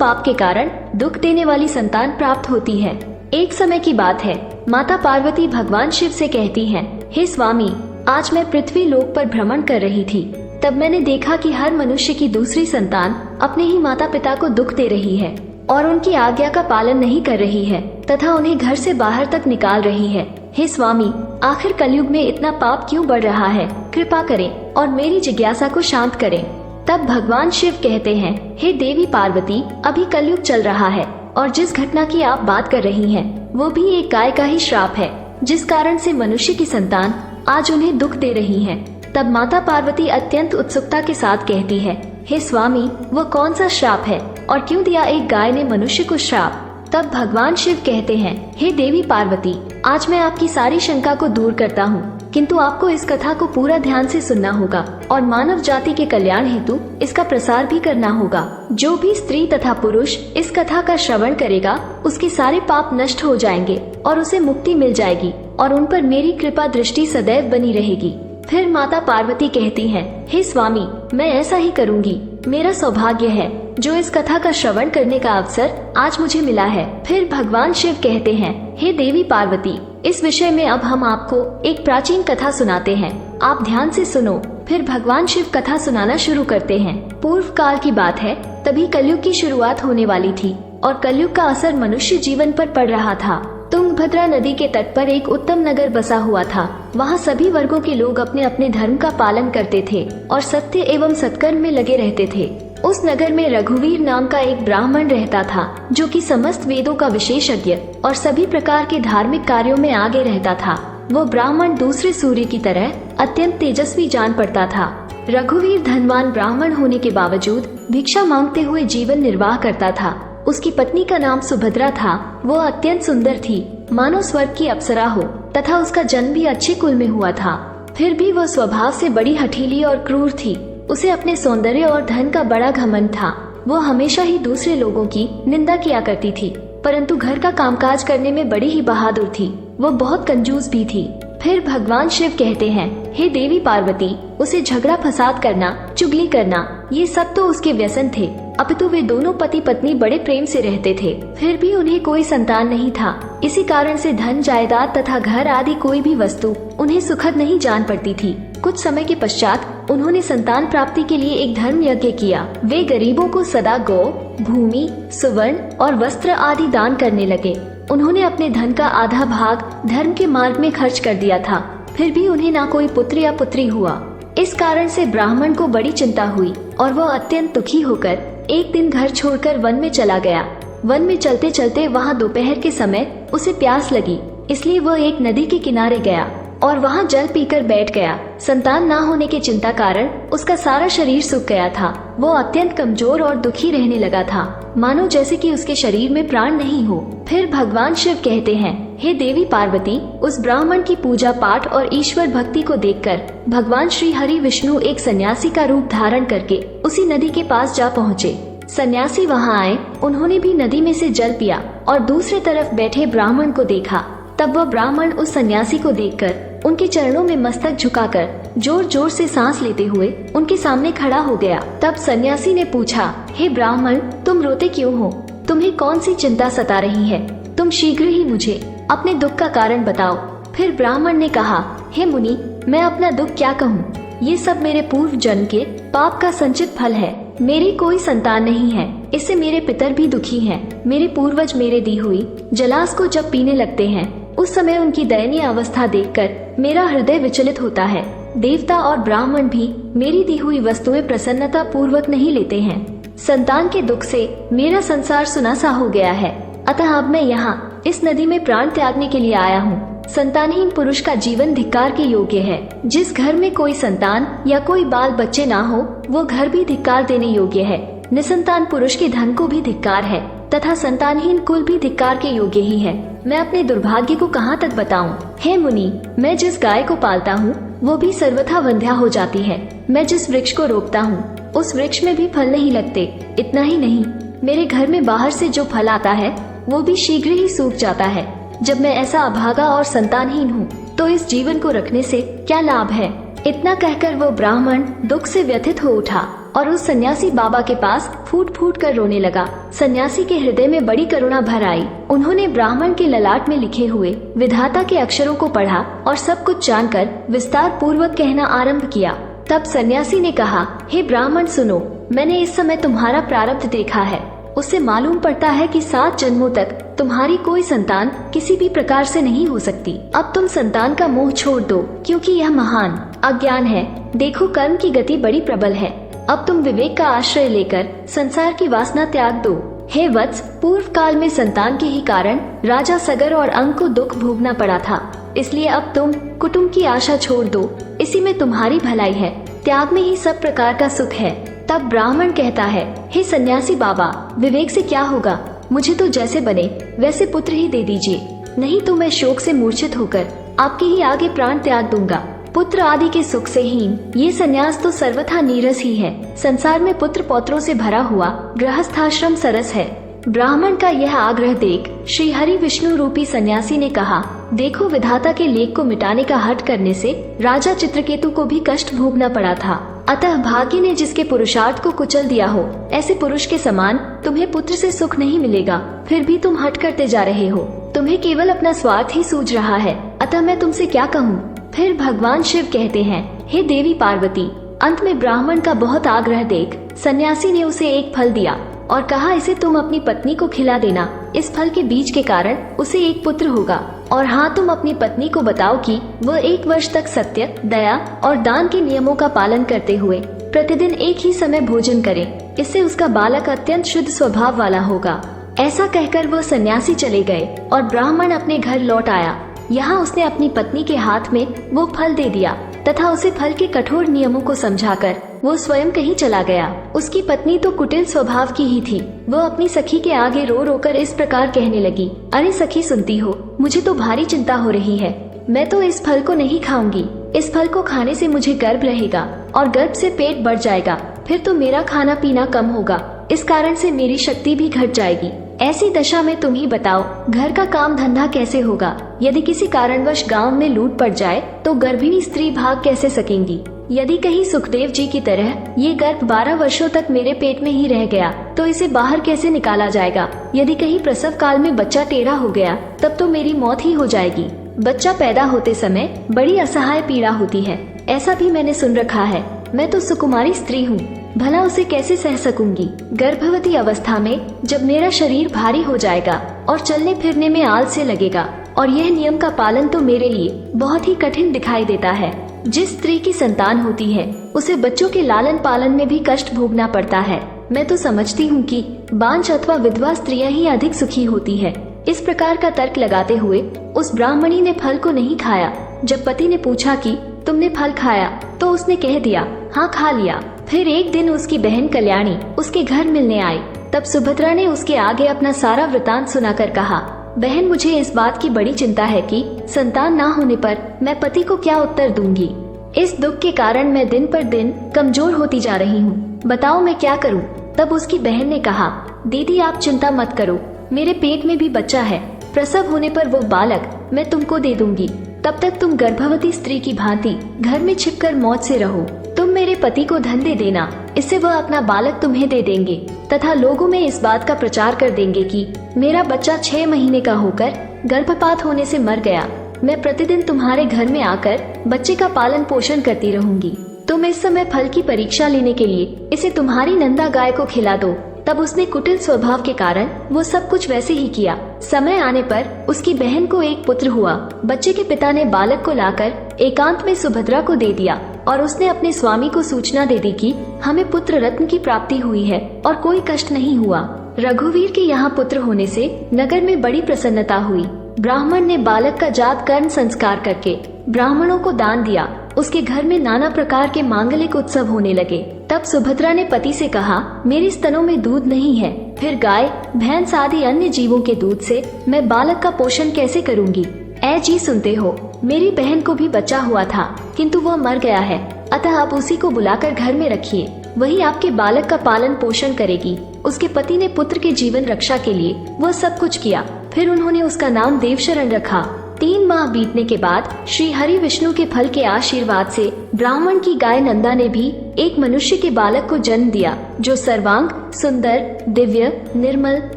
पाप के कारण दुख देने वाली संतान प्राप्त होती है। एक समय की बात है, माता पार्वती भगवान शिव से कहती हैं, हे स्वामी, आज मैं पृथ्वी लोक पर भ्रमण कर रही थी, तब मैंने देखा कि हर मनुष्य की दूसरी संतान अपने ही माता पिता को दुख दे रही है और उनकी आज्ञा का पालन नहीं कर रही है तथा उन्हें घर से बाहर तक निकाल रही है। हे स्वामी, आखिर कलयुग में इतना पाप क्यों बढ़ रहा है? कृपा करें और मेरी जिज्ञासा को शांत करें। तब भगवान शिव कहते हैं, हे देवी पार्वती, अभी कलयुग चल रहा है और जिस घटना की आप बात कर रही हैं, वो भी एक गाय का ही श्राप है, जिस कारण से मनुष्य की संतान आज उन्हें दुख दे रही है। तब माता पार्वती अत्यंत उत्सुकता के साथ कहती है, हे स्वामी, वो कौन सा श्राप है और क्यों दिया एक गाय ने मनुष्य को श्राप? तब भगवान शिव कहते हैं, हे देवी पार्वती, आज मैं आपकी सारी शंका को दूर करता हूँ, किंतु आपको इस कथा को पूरा ध्यान से सुनना होगा और मानव जाति के कल्याण हेतु इसका प्रसार भी करना होगा। जो भी स्त्री तथा पुरुष इस कथा का श्रवण करेगा, उसके सारे पाप नष्ट हो जाएंगे और उसे मुक्ति मिल जाएगी और उन पर मेरी कृपा दृष्टि सदैव बनी रहेगी। फिर माता पार्वती कहती हैं, हे स्वामी, मैं ऐसा ही करूँगी। मेरा सौभाग्य है जो इस कथा का श्रवण करने का अवसर आज मुझे मिला है। फिर भगवान शिव कहते हैं, हे देवी पार्वती, इस विषय में अब हम आपको एक प्राचीन कथा सुनाते हैं, आप ध्यान से सुनो। फिर भगवान शिव कथा सुनाना शुरू करते हैं। पूर्व काल की बात है, तभी कलयुग की शुरुआत होने वाली थी और कलयुग का असर मनुष्य जीवन पर पड़ रहा था। तुंगभद्रा नदी के तट पर एक उत्तम नगर बसा हुआ था। वहाँ सभी वर्गों के लोग अपने अपने धर्म का पालन करते थे और सत्य एवं सत्कर्म में लगे रहते थे। उस नगर में रघुवीर नाम का एक ब्राह्मण रहता था, जो कि समस्त वेदों का विशेषज्ञ और सभी प्रकार के धार्मिक कार्यों में आगे रहता था। वो ब्राह्मण दूसरे सूर्य की तरह अत्यंत तेजस्वी जान पड़ता था। रघुवीर धनवान ब्राह्मण होने के बावजूद भिक्षा मांगते हुए जीवन निर्वाह करता था। उसकी पत्नी का नाम सुभद्रा था। वो अत्यंत सुंदर थी, मानो स्वर्ग की अप्सरा हो, तथा उसका जन्म भी अच्छे कुल में हुआ था। फिर भी वह स्वभाव से बड़ी हठीली और क्रूर थी। उसे अपने सौंदर्य और धन का बड़ा घमंड था। वो हमेशा ही दूसरे लोगों की निंदा किया करती थी, परंतु घर का कामकाज करने में बड़ी ही बहादुर थी। वो बहुत कंजूस भी थी। फिर भगवान शिव कहते हैं, हे देवी पार्वती, उसे झगड़ा फसाद करना, चुगली करना, ये सब तो उसके व्यसन थे, अपितु वे दोनों पति पत्नी बड़े प्रेम से रहते थे। फिर भी उन्हें कोई संतान नहीं था। इसी कारण से धन, जायदाद तथा घर आदि कोई भी वस्तु उन्हें सुखद नहीं जान पड़ती थी। कुछ समय के पश्चात उन्होंने संतान प्राप्ति के लिए एक धर्म यज्ञ किया। वे गरीबों को सदा गौ, भूमि, सुवर्ण और वस्त्र आदि दान करने लगे। उन्होंने अपने धन का आधा भाग धर्म के मार्ग में खर्च कर दिया था। फिर भी उन्हें ना कोई पुत्र या पुत्री हुआ। इस कारण से ब्राह्मण को बड़ी चिंता हुई और वह अत्यंत दुखी होकर एक दिन घर छोड़कर वन में चला गया। वन में चलते चलते वहाँ दोपहर के समय उसे प्यास लगी, इसलिए वह एक नदी के किनारे गया और वहाँ जल पीकर बैठ गया। संतान ना होने के चिंता कारण उसका सारा शरीर सूख गया था। वो अत्यंत कमजोर और दुखी रहने लगा था, मानो जैसे कि उसके शरीर में प्राण नहीं हो। फिर भगवान शिव कहते हैं, हे देवी पार्वती, उस ब्राह्मण की पूजा पाठ और ईश्वर भक्ति को देखकर भगवान श्री हरि विष्णु एक सन्यासी का रूप धारण करके उसी नदी के पास जा पहुँचे। सन्यासी वहाँ आए, उन्होंने भी नदी में से जल पिया और दूसरे तरफ बैठे ब्राह्मण को देखा। तब वह ब्राह्मण उस सन्यासी को देखकर उनके चरणों में मस्तक झुकाकर जोर जोर से सांस लेते हुए उनके सामने खड़ा हो गया। तब सन्यासी ने पूछा, हे ब्राह्मण, तुम रोते क्यों हो? तुम्हें कौन सी चिंता सता रही है? तुम शीघ्र ही मुझे अपने दुख का कारण बताओ। फिर ब्राह्मण ने कहा, हे मुनि, मैं अपना दुख क्या कहूँ? ये सब मेरे पूर्व जन्म के पाप का संचित फल है। मेरी कोई संतान नहीं है, इससे मेरे पितर भी दुखी हैं। मेरे पूर्वज मेरे दी हुई जलास को जब पीने लगते हैं, उस समय उनकी दयनीय अवस्था देखकर मेरा हृदय विचलित होता है। देवता और ब्राह्मण भी मेरी दी हुई वस्तुएं प्रसन्नता पूर्वक नहीं लेते हैं। संतान के दुख से मेरा संसार सुनासा हो गया है, अतः अब मैं यहाँ इस नदी में प्राण त्यागने के लिए आया हूँ। संतानहीन पुरुष का जीवन धिक्कार के योग्य है। जिस घर में कोई संतान या कोई बाल बच्चे ना हो, वो घर भी धिक्कार देने योग्य है। निसंतान पुरुष के धन को भी धिक्कार है तथा संतानहीन कुल भी धिक्कार के योग्य ही है। मैं अपने दुर्भाग्य को कहाँ तक बताऊं? हे मुनि, मैं जिस गाय को पालता हूँ वो भी सर्वथा वंध्या हो जाती है। मैं जिस वृक्ष को रोपता हूँ उस वृक्ष में भी फल नहीं लगते। इतना ही नहीं, मेरे घर में बाहर से जो फल आता है वो भी शीघ्र ही सूख जाता है। जब मैं ऐसा अभागा और संतानहीन हूँ तो इस जीवन को रखने से क्या लाभ है? इतना कहकर वो ब्राह्मण दुख से व्यथित हो उठा और उस सन्यासी बाबा के पास फूट फूट कर रोने लगा। सन्यासी के हृदय में बड़ी करुणा भर आई। उन्होंने ब्राह्मण के ललाट में लिखे हुए विधाता के अक्षरों को पढ़ा और सब कुछ जानकर विस्तार पूर्वक कहना आरंभ किया। तब सन्यासी ने कहा, हे ब्राह्मण सुनो, मैंने इस समय तुम्हारा प्रारब्ध देखा है। उससे मालूम पड़ता है कि 7 जन्मों तक तुम्हारी कोई संतान किसी भी प्रकार से नहीं हो सकती। अब तुम संतान का मोह छोड़ दो, क्योंकि यह महान अज्ञान है। देखो, कर्म की गति बड़ी प्रबल है। अब तुम विवेक का आश्रय लेकर संसार की वासना त्याग दो। हे वत्स, पूर्व काल में संतान के ही कारण राजा सगर और अंग को दुख भोगना पड़ा था, इसलिए अब तुम कुटुंब की आशा छोड़ दो। इसी में तुम्हारी भलाई है, त्याग में ही सब प्रकार का सुख है। तब ब्राह्मण कहता है, हे सन्यासी बाबा, विवेक से क्या होगा? मुझे तो जैसे बने वैसे पुत्र ही दे दीजिए, नहीं तो मैं शोक से मूर्छित होकर आपके ही आगे प्राण त्याग दूंगा। पुत्र आदि के सुख से हीन ये सन्यास तो सर्वथा नीरस ही है। संसार में पुत्र पौत्रों से भरा हुआ गृहस्थाश्रम सरस है। ब्राह्मण का यह आग्रह देख श्री हरि विष्णु रूपी सन्यासी ने कहा, देखो, विधाता के लेख को मिटाने का हठ करने से राजा चित्रकेतु को भी कष्ट भोगना पड़ा था। अतः भाग्य ने जिसके पुरुषार्थ को कुचल दिया हो, ऐसे पुरुष के समान तुम्हें पुत्र से सुख नहीं मिलेगा। फिर भी तुम हठ करते जा रहे हो, तुम्हें केवल अपना स्वार्थ ही सूझ रहा है। अतः मैं तुमसे क्या कहूँ? फिर भगवान शिव कहते हैं, हे देवी पार्वती। अंत में ब्राह्मण का बहुत आग्रह देख सन्यासी ने उसे एक फल दिया और कहा, इसे तुम अपनी पत्नी को खिला देना। इस फल के बीज के कारण उसे एक पुत्र होगा। और हाँ, तुम अपनी पत्नी को बताओ कि वह 1 वर्ष तक सत्य, दया और दान के नियमों का पालन करते हुए प्रतिदिन एक ही समय भोजन करे। इससे उसका बालक अत्यंत शुद्ध स्वभाव वाला होगा। ऐसा कहकर वह सन्यासी चले गए और ब्राह्मण अपने घर लौट आया। यहाँ उसने अपनी पत्नी के हाथ में वो फल दे दिया तथा उसे फल के कठोर नियमों को समझाकर वो स्वयं कहीं चला गया। उसकी पत्नी तो कुटिल स्वभाव की ही थी। वह अपनी सखी के आगे रो रो कर इस प्रकार कहने लगी, अरे सखी, सुनती हो, मुझे तो भारी चिंता हो रही है। मैं तो इस फल को नहीं खाऊंगी। इस फल को खाने से मुझे गर्भ रहेगा और गर्भ से पेट बढ़ जाएगा। फिर तो मेरा खाना पीना कम होगा। इस कारण से मेरी शक्ति भी घट जाएगी। ऐसी दशा में तुम ही बताओ, घर का काम धंधा कैसे होगा? यदि किसी कारणवश गांव में लूट पड़ जाए तो गर्भिणी स्त्री भाग कैसे सकेंगी? यदि कहीं सुखदेव जी की तरह ये गर्भ 12 वर्षों तक मेरे पेट में ही रह गया तो इसे बाहर कैसे निकाला जाएगा? यदि कहीं प्रसव काल में बच्चा टेढ़ा हो गया तब तो मेरी मौत ही हो जाएगी। बच्चा पैदा होते समय बड़ी असहाय पीड़ा होती है, ऐसा भी मैंने सुन रखा है। मैं तो सुकुमारी स्त्री हूँ, भला उसे कैसे सह सकूंगी? गर्भवती अवस्था में जब मेरा शरीर भारी हो जाएगा और चलने फिरने में आलस्य लगेगा, और यह नियम का पालन तो मेरे लिए बहुत ही कठिन दिखाई देता है। जिस स्त्री की संतान होती है उसे बच्चों के लालन पालन में भी कष्ट भोगना पड़ता है। मैं तो समझती हूँ कि बांझ अथवा विधवा स्त्रियां ही अधिक सुखी होती है। इस प्रकार का तर्क लगाते हुए उस ब्राह्मणी ने फल को नहीं खाया। जब पति ने पूछा कि तुमने फल खाया, तो उसने कह दिया, हाँ खा लिया। फिर एक दिन उसकी बहन कल्याणी उसके घर मिलने आई। तब सुभद्रा ने उसके आगे अपना सारा वृतांत सुनाकर कहा, बहन, मुझे इस बात की बड़ी चिंता है कि संतान ना होने पर मैं पति को क्या उत्तर दूंगी। इस दुख के कारण मैं दिन पर दिन कमजोर होती जा रही हूँ। बताओ मैं क्या करूँ? तब उसकी बहन ने कहा, दीदी आप चिंता मत करो, मेरे पेट में भी बच्चा है। प्रसव होने पर वो बालक मैं तुमको दे दूंगी। तब तक तुम गर्भवती स्त्री की भांति घर में छिपकर मौज से रहो। तुम मेरे पति को धन दे देना, इससे वह अपना बालक तुम्हें दे देंगे तथा लोगों में इस बात का प्रचार कर देंगे कि मेरा बच्चा 6 महीने का होकर गर्भपात होने से मर गया। मैं प्रतिदिन तुम्हारे घर में आकर बच्चे का पालन पोषण करती रहूंगी। तुम इस समय फल की परीक्षा लेने के लिए इसे तुम्हारी नंदा गाय को खिला दो। तब उसने कुटिल स्वभाव के कारण वो सब कुछ वैसे ही किया। समय आने पर उसकी बहन को एक पुत्र हुआ। बच्चे के पिता ने बालक को लाकर एकांत में सुभद्रा को दे दिया और उसने अपने स्वामी को सूचना दे दी कि हमें पुत्र रत्न की प्राप्ति हुई है और कोई कष्ट नहीं हुआ। रघुवीर के यहाँ पुत्र होने से नगर में बड़ी प्रसन्नता हुई। ब्राह्मण ने बालक का जात कर्ण संस्कार करके ब्राह्मणों को दान दिया। उसके घर में नाना प्रकार के मांगलिक उत्सव होने लगे। तब सुभद्रा ने पति से कहा, मेरे स्तनों में दूध नहीं है, फिर गाय, भैंस आदि अन्य जीवों के दूध से मैं बालक का पोषण कैसे करूंगी? ऐ जी सुनते हो, मेरी बहन को भी बच्चा हुआ था किंतु वह मर गया है। अतः आप उसी को बुलाकर घर में रखिए, वही आपके बालक का पालन पोषण करेगी। उसके पति ने पुत्र के जीवन रक्षा के लिए वह सब कुछ किया। फिर उन्होंने उसका नाम देवशरण रखा। 3 माह बीतने के बाद श्री हरि विष्णु के फल के आशीर्वाद से ब्राह्मण की गाय नंदा ने भी एक मनुष्य के बालक को जन्म दिया, जो सर्वांग सुंदर, दिव्य, निर्मल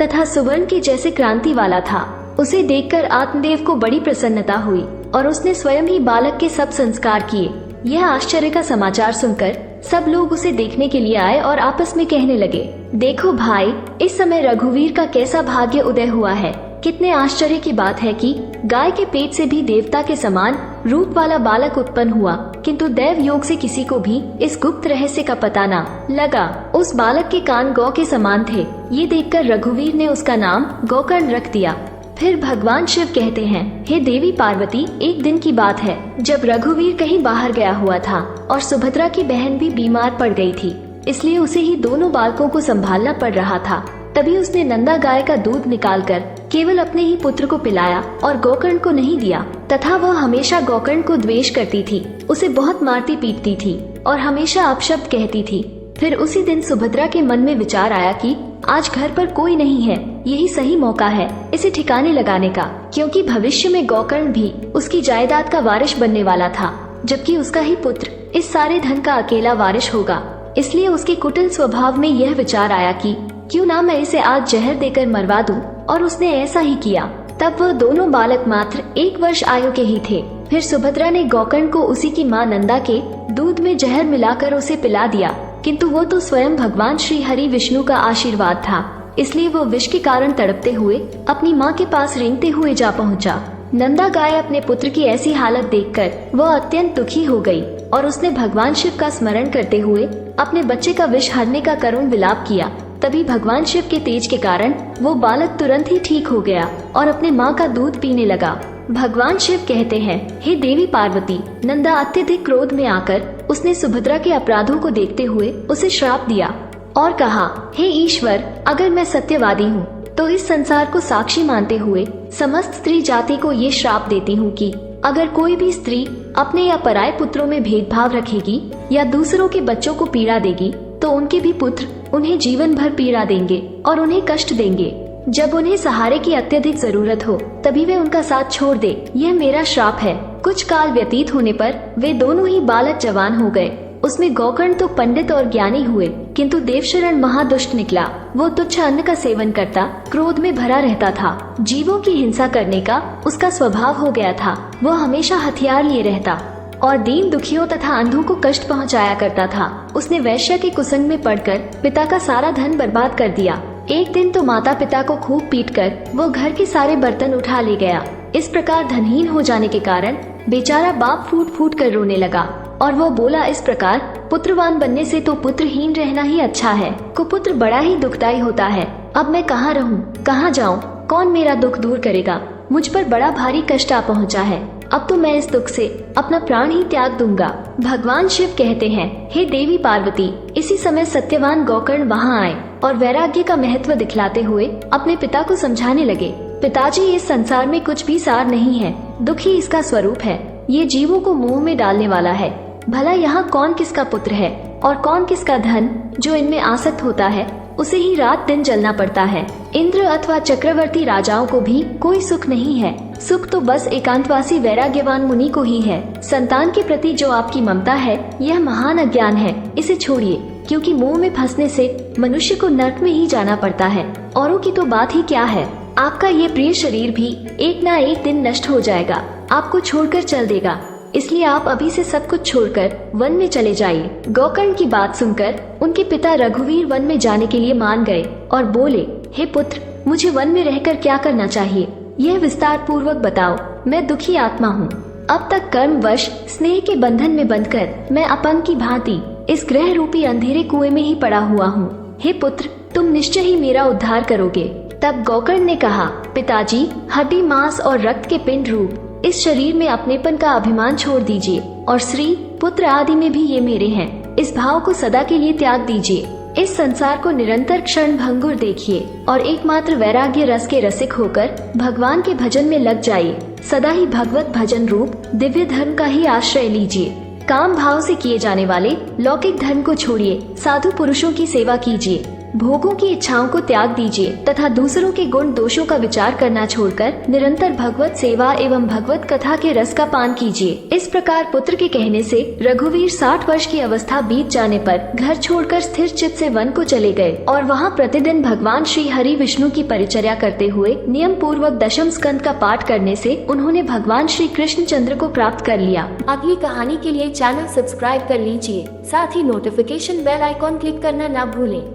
तथा सुवर्ण के जैसे क्रांति वाला था। उसे देखकर आत्मदेव को बड़ी प्रसन्नता हुई और उसने स्वयं ही बालक के सब संस्कार किए। यह आश्चर्य का समाचार सुनकर सब लोग उसे देखने के लिए आए और आपस में कहने लगे, देखो भाई, इस समय रघुवीर का कैसा भाग्य उदय हुआ है। कितने आश्चर्य की बात है कि गाय के पेट से भी देवता के समान रूप वाला बालक उत्पन्न हुआ, किंतु दैव योग से किसी को भी इस गुप्त रहस्य का पता न लगा। उस बालक के कान गौ के समान थे। ये देखकर रघुवीर ने उसका नाम गोकर्ण रख दिया। फिर भगवान शिव कहते हैं, हे देवी पार्वती, एक दिन की बात है जब रघुवीर कहीं बाहर गया हुआ था और सुभद्रा की बहन भी बीमार पड़ गई थी, इसलिए उसे ही दोनों बालकों को संभालना पड़ रहा था। तभी उसने नंदा गाय का दूध निकालकर केवल अपने ही पुत्र को पिलाया और गोकर्ण को नहीं दिया, तथा वह हमेशा गोकर्ण को द्वेष करती थी, उसे बहुत मारती पीटती थी और हमेशा अपशब्द कहती थी। फिर उसी दिन सुभद्रा के मन में विचार आया कि आज घर पर कोई नहीं है, यही सही मौका है इसे ठिकाने लगाने का, क्योंकि भविष्य में गोकर्ण भी उसकी जायदाद का वारिश बनने वाला था, जबकि उसका ही पुत्र इस सारे धन का अकेला वारिश होगा। इसलिए उसके कुटिल स्वभाव में यह विचार आया कि क्यों ना मैं इसे आज जहर देकर मरवा दूं, और उसने ऐसा ही किया। तब वह दोनों बालक मात्र 1 वर्ष आयु के ही थे। फिर सुभद्रा ने गोकर्ण को उसी की मां नंदा के दूध में जहर मिलाकर उसे पिला दिया, किंतु वो तो स्वयं भगवान श्री हरि विष्णु का आशीर्वाद था, इसलिए वो विष के कारण तड़पते हुए अपनी माँ के पास रेंगते हुए जा पहुँचा। नंदा गाय अपने पुत्र की ऐसी हालत देखकर वह अत्यंत दुखी हो गई और उसने भगवान शिव का स्मरण करते हुए अपने बच्चे का विष हरने का करुण विलाप किया। तभी भगवान शिव के तेज के कारण वो बालक तुरंत ही ठीक हो गया और अपने माँ का दूध पीने लगा। भगवान शिव कहते हैं, हे देवी पार्वती, नंदा अत्यधिक क्रोध में आकर उसने सुभद्रा के अपराधों को देखते हुए उसे श्राप दिया और कहा, हे ईश्वर, अगर मैं सत्यवादी हूँ तो इस संसार को साक्षी मानते हुए समस्त स्त्री जाति को ये श्राप देती हूँ कि अगर कोई भी स्त्री अपने या पराये पुत्रों में भेदभाव रखेगी या दूसरों के बच्चों को पीड़ा देगी तो उनके भी पुत्र उन्हें जीवन भर पीड़ा देंगे और उन्हें कष्ट देंगे। जब उन्हें सहारे की अत्यधिक जरूरत हो तभी वे उनका साथ छोड़ दे। यह मेरा श्राप है। कुछ काल व्यतीत होने पर वे दोनों ही बालक जवान हो गए। उसमें गोकर्ण तो पंडित और ज्ञानी हुए, किंतु देवशरण महादुष्ट निकला। वो तुच्छ अन्न का सेवन करता, क्रोध में भरा रहता था। जीवों की हिंसा करने का उसका स्वभाव हो गया था। वो हमेशा हथियार लिए रहता और दीन दुखियों तथा अंधों को कष्ट पहुंचाया करता था। उसने वैश्य के कुसंग में पड़कर पिता का सारा धन बर्बाद कर दिया। एक दिन तो माता पिता को खूब पीटकर वो घर के सारे बर्तन उठा ले गया। इस प्रकार धनहीन हो जाने के कारण बेचारा बाप फूट फूट कर रोने लगा और वो बोला इस प्रकार, पुत्रवान बनने से तो पुत्रहीन रहना ही अच्छा है। कुपुत्र बड़ा ही दुखदायी होता है। अब मैं कहाँ रहूं, कहाँ जाऊं, कौन मेरा दुख दूर करेगा? मुझ पर बड़ा भारी कष्ट आ पहुँचा है। अब तो मैं इस दुख से अपना प्राण ही त्याग दूंगा। भगवान शिव कहते हैं, हे देवी पार्वती, इसी समय सत्यवान गोकर्ण वहाँ आए और वैराग्य का महत्व दिखलाते हुए अपने पिता को समझाने लगे। पिताजी, इस संसार में कुछ भी सार नहीं है, दुख ही इसका स्वरूप है। ये जीवों को मुंह में डालने वाला है। भला यहाँ कौन किसका पुत्र है और कौन किसका धन? जो इनमें आसक्त होता है उसे ही रात दिन जलना पड़ता है। इंद्र अथवा चक्रवर्ती राजाओं को भी कोई सुख नहीं है। सुख तो बस एकांतवासी वैराग्यवान मुनि को ही है। संतान के प्रति जो आपकी ममता है यह महान अज्ञान है, इसे छोड़िए, क्योंकि मुंह में फंसने से मनुष्य को नरक में ही जाना पड़ता है। औरों की तो बात ही क्या है, आपका ये प्रिय शरीर भी एक ना एक दिन नष्ट हो जाएगा, आपको छोड़कर चल देगा। इसलिए आप अभी से सब कुछ छोड़कर वन में चले जाइए। गोकर्ण की बात सुनकर उनके पिता रघुवीर वन में जाने के लिए मान गए और बोले, हे पुत्र, मुझे वन में रहकर क्या करना चाहिए, यह विस्तार पूर्वक बताओ। मैं दुखी आत्मा हूँ। अब तक कर्मवश स्नेह के बंधन में बंधकर मैं अपंग की भांति इस ग्रह रूपी अंधेरे कुएं में ही पड़ा हुआ हूँ। हे पुत्र, तुम निश्चय ही मेरा उद्धार करोगे। तब गोकर्ण ने कहा, पिताजी, हड्डी मांस और रक्त के पिंड रूप इस शरीर में अपनेपन का अभिमान छोड़ दीजिए और स्त्री पुत्र आदि में भी ये मेरे हैं, इस भाव को सदा के लिए त्याग दीजिए। इस संसार को निरंतर क्षण भंगुर देखिए और एकमात्र वैराग्य रस के रसिक होकर भगवान के भजन में लग जाइए। सदा ही भगवत भजन रूप दिव्य धर्म का ही आश्रय लीजिए। काम भाव से किए जाने वाले लौकिक धर्म को छोड़िए, साधु पुरुषों की सेवा कीजिए। भोगों की इच्छाओं को त्याग दीजिए तथा दूसरों के गुण दोषों का विचार करना छोड़कर निरंतर भगवत सेवा एवं भगवत कथा के रस का पान कीजिए। इस प्रकार पुत्र के कहने से रघुवीर 60 वर्ष की अवस्था बीत जाने पर घर छोड़कर स्थिर चित्त से वन को चले गए और वहाँ प्रतिदिन भगवान श्री हरि विष्णु की परिचर्या करते हुए नियम पूर्वक दशम स्कंद का पाठ करने से उन्होंने भगवान श्री कृष्णचंद्र को प्राप्त कर लिया। अगली कहानी के लिए चैनल सब्सक्राइब कर लीजिए, साथ ही नोटिफिकेशन बेल आइकॉन क्लिक करना ना भूलें।